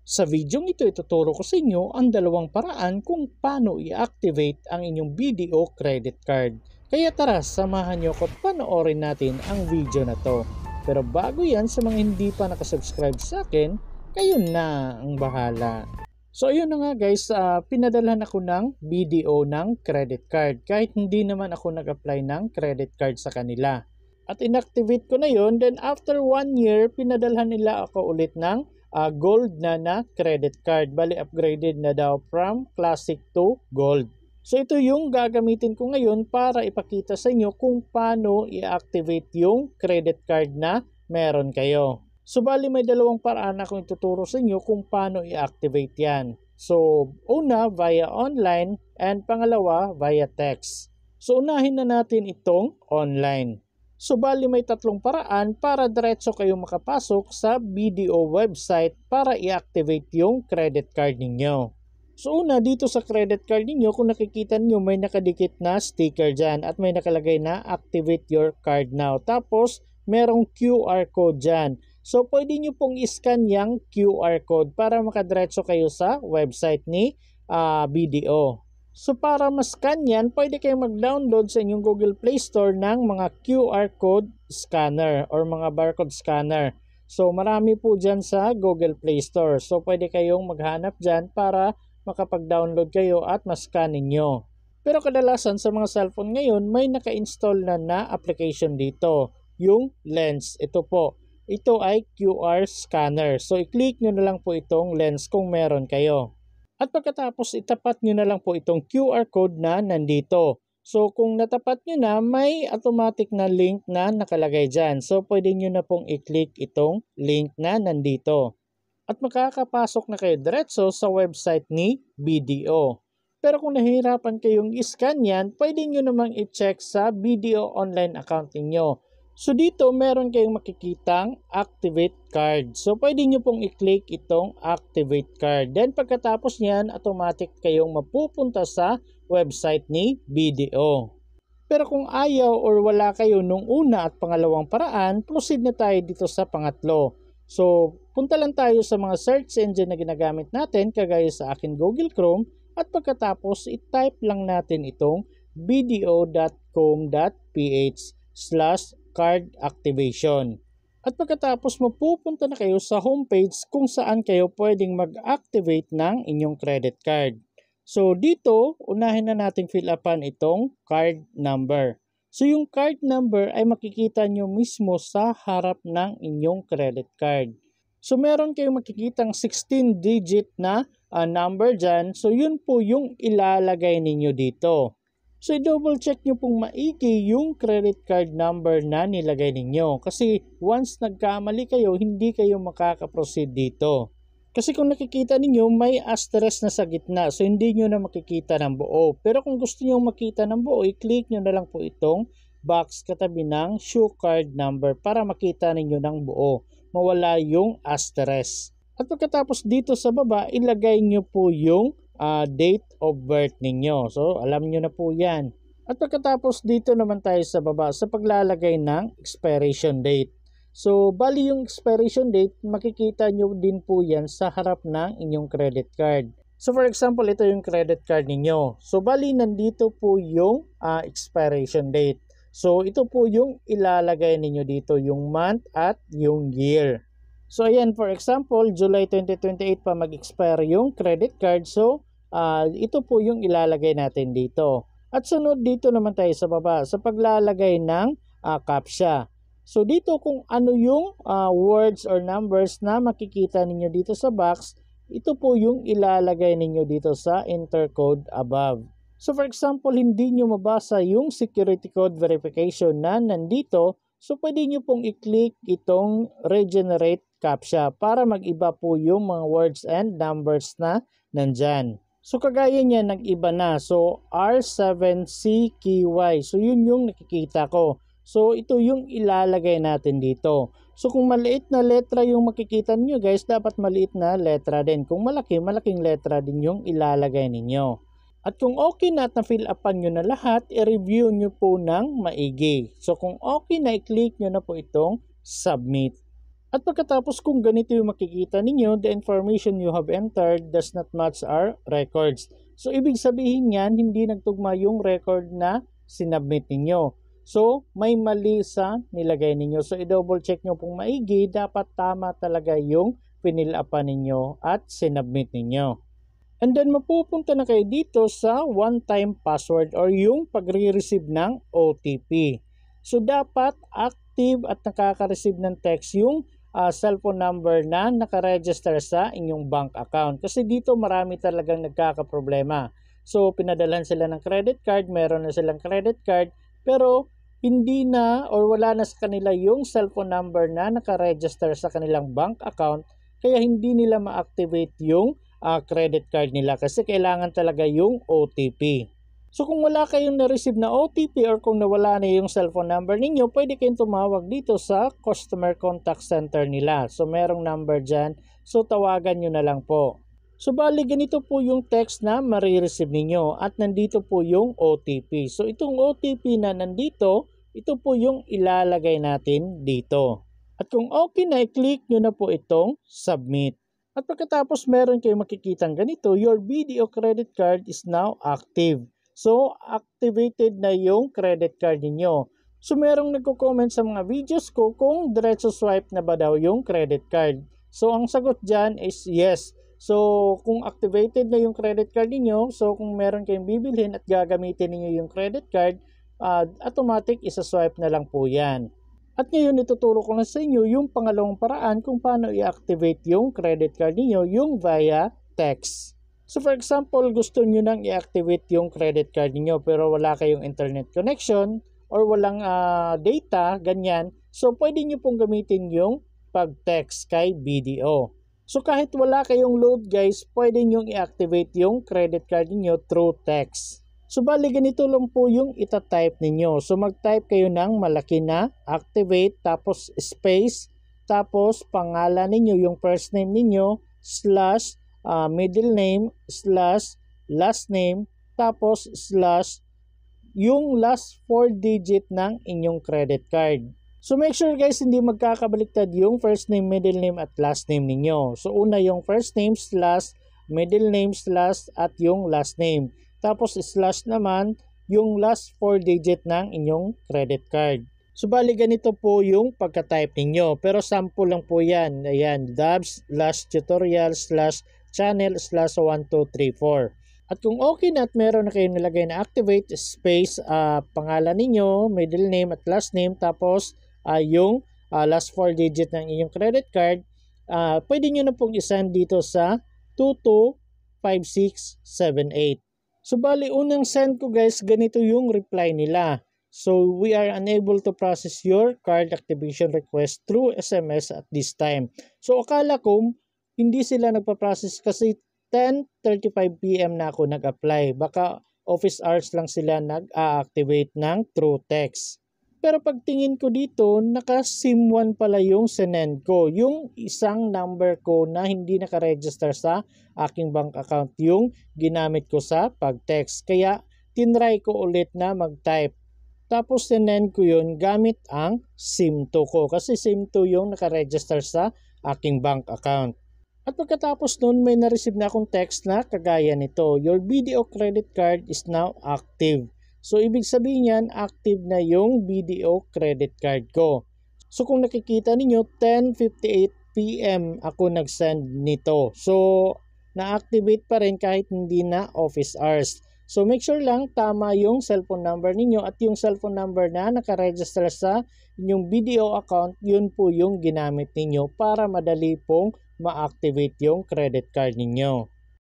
Sa videong ito, ituturo ko sa inyo ang dalawang paraan kung paano i-activate ang inyong BDO credit card. Kaya tara, samahan nyo ko at panoorin natin ang video na to. Pero bago yan, sa mga hindi pa nakasubscribe sa akin, kayo na ang bahala. So ayun na nga guys, pinadalhan ako ng BDO ng credit card kahit hindi naman ako nag-apply ng credit card sa kanila. At inactivate ko na yun, then after 1 year, pinadalhan nila ako ulit ng gold na credit card. Bali upgraded na daw from classic to gold. So ito yung gagamitin ko ngayon para ipakita sa inyo kung paano i-activate yung credit card na meron kayo. So bali may dalawang paraan akong ituturo sa inyo kung paano i-activate yan. So una via online and pangalawa via text. So unahin na natin itong online. So bali may tatlong paraan para diretso kayo makapasok sa BDO website para i-activate yung credit card ninyo. So una, dito sa credit card ninyo, kung nakikita niyo may nakadikit na sticker dyan at may nakalagay na activate your card now. Tapos merong QR code dyan. So pwede nyo pong i-scan yung QR code para makadiretso kayo sa website ni BDO. So para ma-scan yan, pwede kayong mag-download sa inyong Google Play Store ng mga QR code scanner or mga barcode scanner. So marami po dyan sa Google Play Store. So pwede kayong maghanap dyan para makapag-download kayo at ma-scan ninyo. Pero kadalasan sa mga cellphone ngayon, may naka-install na application dito. Yung Lens. Ito po. Ito ay QR scanner. So i-click nyo na lang po itong Lens kung meron kayo. At pagkatapos itapat nyo na lang po itong QR code na nandito. So kung natapat nyo na, may automatic na link na nakalagay dyan. So pwede nyo na pong i-click itong link na nandito. At makakapasok na kayo diretso sa website ni BDO. Pero kung nahihirapan kayong i-scan yan, pwede nyo namang i-check sa BDO online account niyo. So dito meron kayong makikitang activate card. So pwede nyo pong i-click itong activate card. Then pagkatapos niyan, automatic kayong mapupunta sa website ni BDO. Pero kung ayaw or wala kayo nung una at pangalawang paraan, proceed na tayo dito sa pangatlo. So punta lang tayo sa mga search engine na ginagamit natin kagaya sa akin Google Chrome at pagkatapos i-type lang natin itong bdo.com.ph/card activation. At pagkatapos mapupunta na kayo sa homepage kung saan kayo pwedeng mag-activate ng inyong credit card. So dito, unahin na natin fill upan itong card number. So yung card number ay makikita nyo mismo sa harap ng inyong credit card. So meron kayong makikitang 16-digit na number dyan. So yun po yung ilalagay ninyo dito. So i-double check nyo pong maigi yung credit card number na nilagay ninyo. Kasi once nagkamali kayo, hindi kayo makaka-proceed dito. Kasi kung nakikita ninyo, may asterisk na sa gitna. So hindi nyo na makikita ng buo. Pero kung gusto nyo makita ng buo, i-click nyo na lang po itong box katabi ng show card number para makita ninyo ng buo. Mawala yung asterisk. At pagkatapos dito sa baba, ilagay nyo po yung date of birth ninyo. So, alam nyo na po yan. At pagkatapos dito naman tayo sa baba sa paglalagay ng expiration date. So, bali yung expiration date, makikita nyo din po yan sa harap ng inyong credit card. So, for example, ito yung credit card ninyo. So, bali nandito po yung expiration date. So, ito po yung ilalagay ninyo dito, yung month at yung year. So, ayan, for example, July 2028 pa mag-expire yung credit card. So, ito po yung ilalagay natin dito. At sunod dito naman tayo sa baba sa paglalagay ng CAPTCHA. So, dito kung ano yung words or numbers na makikita ninyo dito sa box, ito po yung ilalagay ninyo dito sa enter code above. So, for example, hindi nyo mabasa yung security code verification na nandito. So, pwede nyo pong i-click itong regenerate CAPTCHA para mag-iba po yung mga words and numbers na nandyan. So, kagaya niya, nag-iba na. So, R7CKY. So, yun yung nakikita ko. So, ito yung ilalagay natin dito. So, kung maliit na letra yung makikita niyo guys, dapat maliit na letra din. Kung malaki, malaking letra din yung ilalagay ninyo. At kung okay na at na-fill upan nyo na lahat, i-review nyo po ng maigi. So, kung okay na, i-click nyo na po itong submit. At pagkatapos kung ganito yung makikita ninyo, the information you have entered does not match our records. So ibig sabihin yan, hindi nagtugma yung record na sinubmit ninyo. So may mali sa nilagay ninyo. So i-double check nyo pong maigi, dapat tama talaga yung pinilapan ninyo at sinubmit ninyo. And then mapupunta na kayo dito sa one-time password or yung pagre-receive ng OTP. So dapat active at nakaka-receive ng text yung cellphone number na nakaregister sa inyong bank account. Kasi dito marami talagang nagkakaproblema. So pinadalhan sila ng credit card, meron na silang credit card, pero hindi na or wala na sa kanila yung cellphone number na nakaregister sa kanilang bank account, kaya hindi nila ma-activate yung credit card nila kasi kailangan talaga yung OTP. So kung wala kayong na-receive na OTP or kung nawala na yung cellphone number ninyo, pwede kayong tumawag dito sa customer contact center nila. So merong number dyan, so tawagan nyo na lang po. So bali ganito po yung text na marireceive ninyo at nandito po yung OTP. So itong OTP na nandito, ito po yung ilalagay natin dito. At kung okay na, i-click nyo na po itong submit. At pagkatapos meron kayong makikitang ganito, your BDO credit card is now active. So, activated na yung credit card niyo. So, merong nagko-comment sa mga videos ko kung diretso swipe na ba daw yung credit card. So, ang sagot dyan is yes. So, kung activated na yung credit card niyo, so kung meron kayong bibilhin at gagamitin niyo yung credit card, automatic isa-swipe na lang po yan. At ngayon, ituturo ko na sa inyo yung pangalawang paraan kung paano i-activate yung credit card niyo, yung via text. So for example, gusto nyo nang i-activate yung credit card niyo pero wala kayong internet connection or walang data, ganyan. So pwede nyo pong gamitin yung pag-text kay BDO. So kahit wala kayong load guys, pwede nyo i-activate yung credit card niyo through text. So bali ganito lang po yung ita-type ninyo. So mag-type kayo ng malaki na activate, tapos space, tapos pangalan ninyo, yung first name ninyo, slash, middle name, slash, last name, tapos slash, yung last 4 digit ng inyong credit card. So make sure guys hindi magkakabaliktad yung first name, middle name at last name ninyo. So una yung first name slash, middle name slash at yung last name. Tapos slash naman yung last 4 digit ng inyong credit card. So bali ganito po yung pagka-type ninyo. Pero sample lang po yan. Ayan, dabs slash tutorial slash channel slash 1234. At kung okay na at meron na kayo nilagay na activate space, pangalan ninyo, middle name at last name, tapos yung last 4 digit ng inyong credit card, pwede nyo na pong isend dito sa 225678. So bali unang send ko guys, ganito yung reply nila. So we are unable to process your card activation request through SMS at this time. So akala ko hindi sila nagpa-process kasi 10:35 PM na ako nag-apply. Baka office hours lang sila nag-a-activate ng through text. Pero pagtingin ko dito, naka-SIM 1 pala yung sinend ko. Yung isang number ko na hindi naka-register sa aking bank account yung ginamit ko sa pag-text. Kaya tinry ko ulit na mag-type. Tapos sinend ko yun gamit ang SIM 2 ko. Kasi SIM 2 yung naka-register sa aking bank account. At pagkatapos nun, may na-receive na akong text na kagaya nito. Your BDO credit card is now active. So, ibig sabihin yan, active na yung BDO credit card ko. So, kung nakikita ninyo, 10:58 PM ako nag-send nito. So, na-activate pa rin kahit hindi na office hours. So, make sure lang tama yung cellphone number ninyo at yung cellphone number na nakaregister sa inyong BDO account, yun po yung ginamit ninyo para madali pong ma-activate yung credit card ninyo.